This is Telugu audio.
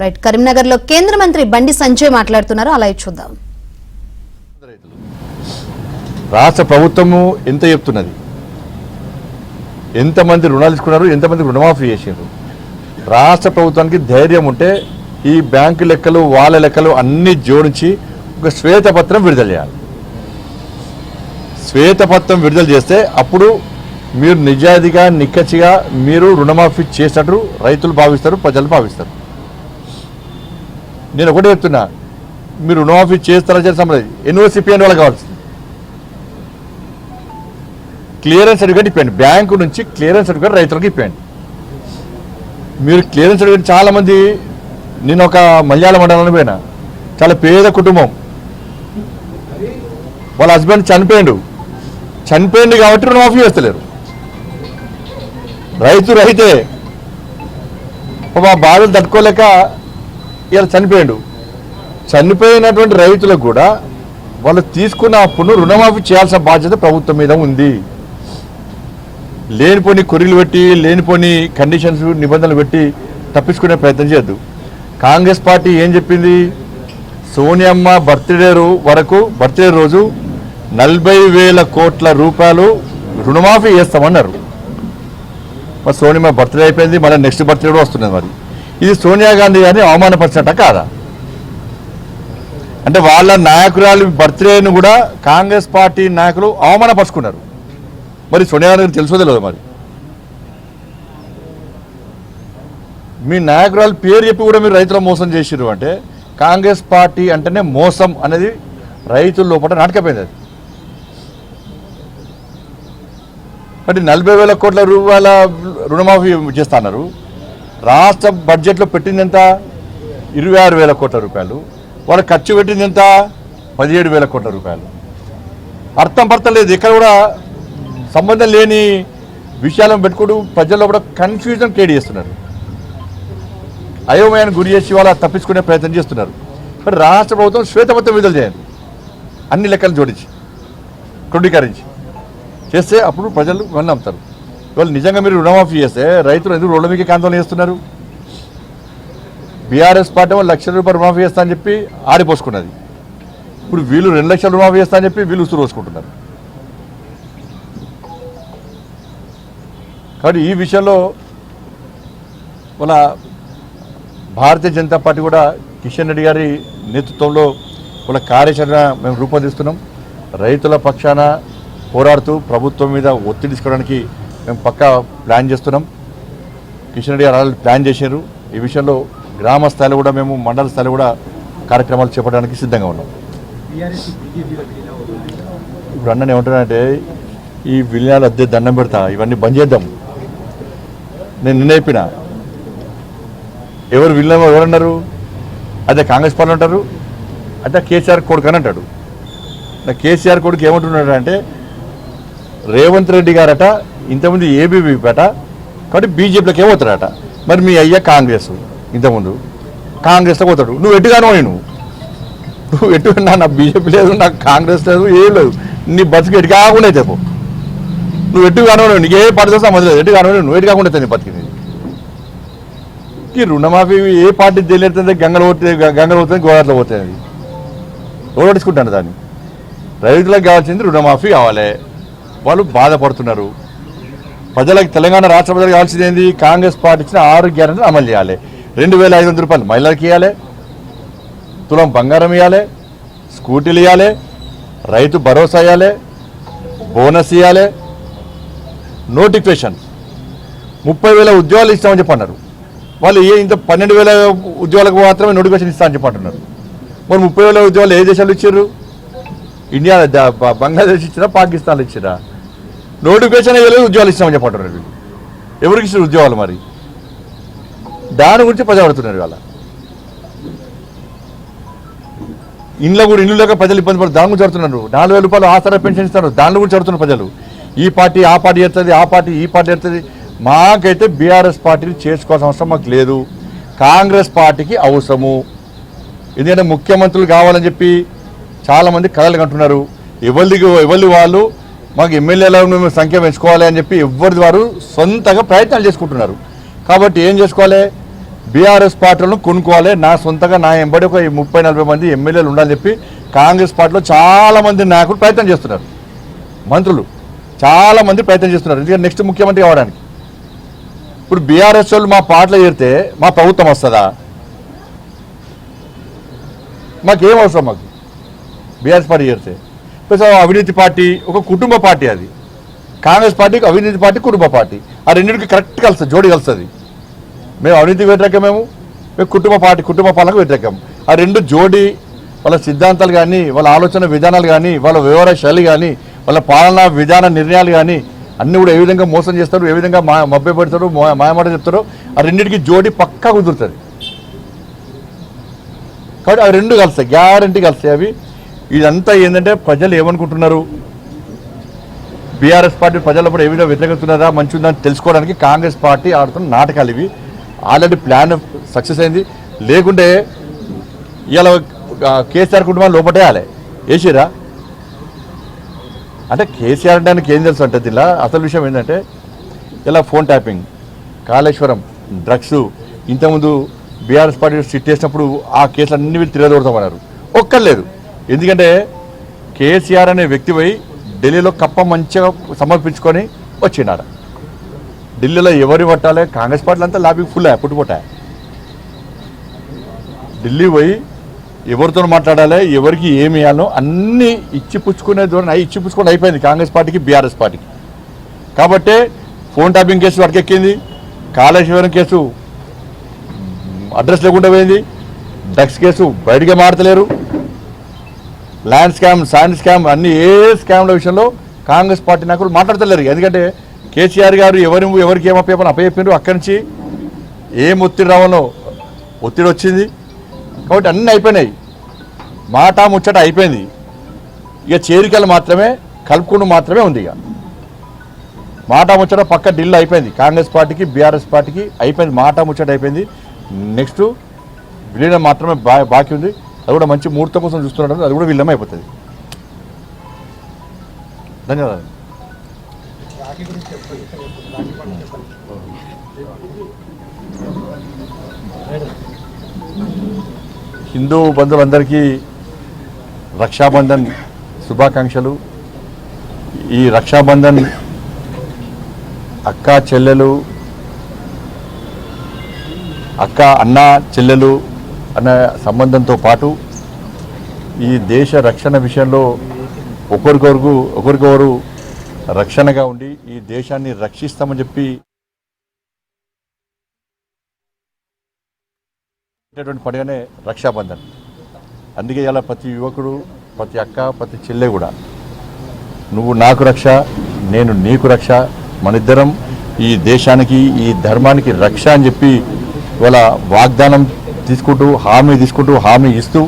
రైట్, కరీంనగర్ లో కేంద్ర మంత్రి బండి సంజయ్ మాట్లాడుతున్నారు, అలా చూద్దాం. రాష్ట్ర ప్రభుత్వము ఎంత చెప్తున్నది, ఎంతమంది రుణాలు తీసుకున్నారు, ఎంతమంది రుణమాఫీ చేశారు. రాష్ట్ర ప్రభుత్వానికి ధైర్యం ఉంటే ఈ బ్యాంకు లెక్కలు వాళ్ళ లెక్కలు అన్ని జోడించి ఒక శ్వేతపత్రం విడుదల చేయాలి. శ్వేతపత్రం విడుదల చేస్తే అప్పుడు మీరు నిజాయితీగా నిక్కచ్చిగా మీరు రుణమాఫీ చేసినట్టు రైతులు భావిస్తారు, ప్రజలు భావిస్తారు. నేను ఒకటే చెప్తున్నా, మీరు రుణమాఫీ చేస్తారా చేస్తాం ఎన్ఓసిపి అని వాళ్ళకి కావాల్సింది. క్లియరెన్స్ సర్టిఫికేట్ ఇప్పండి, బ్యాంకు నుంచి క్లియరెన్స్ సర్టిఫికేట్ రైతులకు ఇప్పండి. మీరు క్లియరెన్స్ సర్టిఫికేట్ చాలామంది, నేను ఒక మలయాళ మండలానికి పోయినా, చాలా పేద కుటుంబం, వాళ్ళ హస్బెండ్ చనిపోయింది కాబట్టి రుణమాఫీ చేస్తలేరు. రైతే మా బాధలు తట్టుకోలేక ఇలా చనిపోయినటువంటి రైతులకు కూడా వాళ్ళు తీసుకున్న అప్పును రుణమాఫీ చేయాల్సిన బాధ్యత ప్రభుత్వం మీద ఉంది. లేనిపోని కొర్రీలు పెట్టి లేనిపోని కండిషన్స్ నిబంధనలు పెట్టి తప్పించుకునే ప్రయత్నం చేయొద్దు. కాంగ్రెస్ పార్టీ ఏం చెప్పింది, సోనియమ్మ బర్త్డే రోజు 40,000 కోట్ల రూపాయలు రుణమాఫీ చేస్తామన్నారు. మరి సోనియమ్మ బర్త్డే అయిపోయింది, మళ్ళీ నెక్స్ట్ బర్త్డే కూడా వస్తున్నది. మరి ఇది సోనియా గాంధీ గారిని అవమానపరిచినట్ట కాదా? అంటే వాళ్ళ నాయకురాలు బర్త్డేను కూడా కాంగ్రెస్ పార్టీ నాయకులు అవమానపరుచుకున్నారు. మరి సోనియా గాంధీ తెలుసో తెలియదు. మరి మీ నాయకురాలు పేరు చెప్పి కూడా మీరు రైతుల మోసం చేసిర్రు అంటే కాంగ్రెస్ పార్టీ అంటేనే మోసం అనేది రైతుల లోపల నాటకపోయింది. అది మరి 40,000 కోట్ల రూపాయల రుణమాఫీ చేస్తా అన్నారు. రాష్ట్ర బడ్జెట్లో పెట్టింది ఎంత? 26,000 కోట్ల రూపాయలు. వాళ్ళు ఖర్చు పెట్టింది ఎంత? 17,000 కోట్ల రూపాయలు. అర్థం లేదు, ఇక్కడ కూడా సంబంధం లేని విషయాలను పెట్టుకుంటూ ప్రజల్లో కూడా కన్ఫ్యూజన్ క్రియేట్ చేస్తున్నారు, అయోమయాన్ని గురి చేసి వాళ్ళ తప్పించుకునే ప్రయత్నం చేస్తున్నారు. మరి రాష్ట్ర ప్రభుత్వం శ్వేతపత్రం విడుదల చేయండి, అన్ని లెక్కలు జోడించి క్రోడీకరించి చేస్తే అప్పుడు ప్రజలు ఇవన్నీ నమ్ముతారు. ఇవాళ నిజంగా మీరు రుణమాఫీ చేస్తే రైతులు ఎందుకు రోడ్ల మీదకి ఆందోళన చేస్తున్నారు? బీఆర్ఎస్ పార్టీ వాళ్ళు 1,00,000 రూపాయలు రుణమాఫీ చేస్తా అని చెప్పి ఆడిపోసుకున్నది. ఇప్పుడు వీళ్ళు 2 లక్షల రుణమాఫీ చేస్తా అని చెప్పి వీళ్ళు ఉసురు పోసుకుంటున్నారు. కాబట్టి ఈ విషయంలో మన భారతీయ జనతా పార్టీ కూడా కిషన్ రెడ్డి గారి నేతృత్వంలో వాళ్ళ కార్యాచరణ మేము రూపొందిస్తున్నాం. రైతుల పక్షాన పోరాడుతూ ప్రభుత్వం మీద ఒత్తిడి తీసుకోవడానికి మేము పక్కా ప్లాన్ చేస్తున్నాం. కిషన్ రెడ్డి గారు ప్లాన్ చేశారు. ఈ విషయంలో గ్రామ స్థాయిలో కూడా మేము మండల స్థాయిలో కూడా కార్యక్రమాలు చేపట్టడానికి సిద్ధంగా ఉన్నాం. ఇప్పుడు అన్న ఏమంటున్నానంటే, ఈ విలీనాలు అద్దె దండం పెడతా, ఇవన్నీ బంద్ చేద్దాం. నేను నిన్న చెప్పిన, ఎవరు విలీనం ఎవరన్నారు? అదే కాంగ్రెస్ పార్టీ అంటారు, అదే కేసీఆర్ కొడుకు అని అంటాడు. కేసీఆర్ కొడుకు ఏమంటున్నాడు అంటే, రేవంత్ రెడ్డి గారట ఇంతకుముందు ఏబీవీ పేట కాబట్టి బీజేపీలోకి ఏమవుతాడట. మరి మీ అయ్యా కాంగ్రెస్, ఇంతకుముందు కాంగ్రెస్లో పోతాడు. నువ్వు ఎట్టుగానో నువ్వు ఎటు, నా బీజేపీ లేదు, నాకు కాంగ్రెస్ లేదు, ఏం లేదు, నీ బతుకు ఎటు కాకుండా అయితే పో. నువ్వు ఎటు కానివ్వను, నీకు ఏ పార్టీతో సంబంధం లేదు, ఎటు కానివ్వను, నువ్వు ఎటు కాకుండా నీ బతికింది. ఈ రుణమాఫీ ఏ పార్టీ తెలియతుంది? గంగలు పోతుంది, గోదావరిలో పోతుంది. ఓడించుకుంటాను దాన్ని. రైతులకు కావాల్సింది రుణమాఫీ కావాలి. వాళ్ళు బాధపడుతున్నారు. ప్రజలకు, తెలంగాణ రాష్ట్ర ప్రజలకు కావాల్సింది ఏంది? కాంగ్రెస్ పార్టీ ఇచ్చిన 6 గ్యారెంటీలు అమలు చేయాలి. 2,500 రూపాయలు మహిళలకు ఇవ్వాలి, తులం బంగారం ఇవ్వాలి, స్కూటీలు ఇవ్వాలి, రైతు భరోసా ఇవ్వాలి, బోనస్ ఇవ్వాలి, నోటిఫికేషన్ 30,000 ఉద్యోగాలు ఇస్తామని చెప్పన్నారు. వాళ్ళు ఇంత 12,000 ఉద్యోగాలకు మాత్రమే నోటిఫికేషన్ ఇస్తామని చెప్పంటున్నారు. మరి 30,000 ఉద్యోగాలు ఏ దేశాలు ఇచ్చారు? ఇండియా, బంగ్లాదేశ్ ఇచ్చినా, పాకిస్తాన్లో ఇచ్చినా? నోటిఫికేషన్ అయ్యేలేదు, ఉద్యోగాలు ఇస్తామని చెప్పంటున్నారు. ఎవరికి ఇచ్చారు ఉద్యోగాలు? మరి దాని గురించి ప్రజాపడుతున్నారు. వాళ్ళ ఇళ్ళు లేక ప్రజలు ఇబ్బంది పడుతున్నారు, దాని గురించి అడుతున్నారు. 4,000 రూపాయలు ఆసరా పెన్షన్ ఇస్తారు, దాని గురించి అడుతున్నారు ప్రజలు. ఈ పార్టీ ఆ పార్టీ ఎడుతుంది, ఆ పార్టీ ఈ పార్టీ ఎడుతుంది. మాకైతే బీఆర్ఎస్ పార్టీని చేసుకోవాల్సిన అవసరం మాకు లేదు, కాంగ్రెస్ పార్టీకి అవసరము. ఎందుకంటే ముఖ్యమంత్రులు కావాలని చెప్పి చాలామంది కలలు కంటున్నారు. ఎవరి వాళ్ళు మాకు ఎమ్మెల్యేలను మేము సంఖ్య పెంచుకోవాలి అని చెప్పి ఎవరి వారు సొంతగా ప్రయత్నాలు చేసుకుంటున్నారు. కాబట్టి ఏం చేసుకోవాలి? బీఆర్ఎస్ పార్టీలను కొనుక్కోవాలి, నా సొంతగా నా ఎంబడి ఒక 30-40 మంది ఎమ్మెల్యేలు ఉండాలని చెప్పి కాంగ్రెస్ పార్టీలో చాలామంది నాయకులు ప్రయత్నం చేస్తున్నారు, మంత్రులు చాలామంది ప్రయత్నం చేస్తున్నారు. ఎందుకంటే నెక్స్ట్ ముఖ్యమంత్రి కావడానికి. ఇప్పుడు బీఆర్ఎస్ వాళ్ళు మా పార్టీలో చేరితే మా ప్రభుత్వం వస్తుందా? మాకేం అవసరం? మాకు బీఆర్ఎస్ పార్టీ చేరితే ప్లస్ అవినీతి పార్టీ, ఒక కుటుంబ పార్టీ. అది కాంగ్రెస్ పార్టీకి అవినీతి పార్టీ, కుటుంబ పార్టీ, ఆ రెండింటికి కరెక్ట్ కలుస్తుంది, జోడి కలుస్తుంది. మేము అవినీతికి వ్యతిరేకమేము, మేము కుటుంబ పాలనకు వ్యతిరేకం. ఆ రెండు జోడి వాళ్ళ సిద్ధాంతాలు కానీ, వాళ్ళ ఆలోచన విధానాలు కానీ, వాళ్ళ వ్యవహార శైలి కానీ, వాళ్ళ పాలనా విధాన నిర్ణయాలు కానీ అన్నీ కూడా ఏ విధంగా మోసం చేస్తారు, ఏ విధంగా మభ్యపెడతారు, మాయమాట చెప్తారో ఆ రెండింటికి జోడి పక్కా కుదురుతుంది. కాబట్టి అవి రెండు కలుస్తాయి, గ్యారంటీ కలుస్తాయి. అవి ఇదంతా ఏంటంటే ప్రజలు ఏమనుకుంటున్నారు, బీఆర్ఎస్ పార్టీ ప్రజలప్పుడు ఏ విధంగా వ్యతిరేకతున్నారా, మంచి ఉందని తెలుసుకోవడానికి కాంగ్రెస్ పార్టీ ఆడుతున్న నాటకాలు ఇవి. ఆల్రెడీ ప్లాన్ సక్సెస్ అయింది. లేకుంటే ఇలా కేసీఆర్ కుటుంబాన్ని లోపటేయాలి, వేసిరా అంటే కేసీఆర్ అంటే ఆయనకి ఏం తెలుసు అంటే ఇలా అసలు విషయం ఏంటంటే ఇలా ఫోన్ ట్యాపింగ్, కాళేశ్వరం, డ్రగ్స్, ఇంతకుముందు బీఆర్ఎస్ పార్టీ సిట్ చేసినప్పుడు ఆ కేసులు అన్ని వీళ్ళు తిరగదోడతామన్నారు. ఒక్కర్లేదు. ఎందుకంటే కేసీఆర్ అనే వ్యక్తి పోయి ఢిల్లీలో కప్ప మంచిగా సమర్పించుకొని వచ్చినాడు. ఢిల్లీలో ఎవరు పట్టాలి, కాంగ్రెస్ పార్టీలు అంతా లాబీ ఫుల్ పుట్టుపట్టాయి. ఢిల్లీ పోయి ఎవరితో మాట్లాడాలి, ఎవరికి ఏమి ఇవ్వాలో అన్నీ ఇచ్చిపుచ్చుకునే ధోరణి ఇచ్చిపుచ్చుకొని అయిపోయింది కాంగ్రెస్ పార్టీకి, బీఆర్ఎస్ పార్టీకి. కాబట్టే ఫోన్ ట్యాపింగ్ కేసు వరకు ఎక్కింది, కాళేశ్వరం కేసు అడ్రస్ లేకుండా పోయింది, డ్రగ్స్ కేసు బయటికి మారతలేరు, ల్యాండ్ స్కామ్, శాండ్ స్కామ్, అన్ని ఏ స్కామ్ల విషయంలో కాంగ్రెస్ పార్టీ నాయకులు మాట్లాడతలేరు. ఎందుకంటే కేసీఆర్ గారు ఎవరికి అప్పచెప్పిండ్రు, అక్కడి నుంచి ఏం ఒత్తిడి రావాలో ఒత్తిడి వచ్చింది. కాబట్టి అన్నీ అయిపోయినాయి, మాట ముచ్చట అయిపోయింది. ఇక చేరికలు మాత్రమే, కలుపుకుంటూ మాత్రమే ఉంది. ఇక మాట ముచ్చట పక్క ఢిల్లీ అయిపోయింది, కాంగ్రెస్ పార్టీకి బీఆర్ఎస్ పార్టీకి అయిపోయింది, మాట ముచ్చట అయిపోయింది. నెక్స్ట్ విలీనం మాత్రమే బాకీ ఉంది. అది కూడా మంచి ముహూర్తం కోసం చూస్తున్నట్టు, అది కూడా విలీనం అయిపోతుంది. ధన్యవాదాలు. హిందూ బంధువులందరికీ రక్షాబంధన్ శుభాకాంక్షలు. ఈ రక్షాబంధన్ అక్క చెల్లెలు, అక్క అన్న చెల్లెలు అన్న సంబంధంతో పాటు ఈ దేశ రక్షణ విషయంలో ఒకరికొకరు రక్షణగా ఉండి ఈ దేశాన్ని రక్షిస్తామని చెప్పి పండుగనే రక్షాబంధన్. అందుకే ఇలా ప్రతి యువకుడు, ప్రతి అక్క, ప్రతి చెల్లె కూడా నువ్వు నాకు రక్ష, నేను నీకు రక్ష, మనిద్దరం ఈ దేశానికి, ఈ ధర్మానికి రక్ష అని చెప్పి ఇవాళ వాగ్దానం తీసుకుంటూ, హామీ ఇస్తూ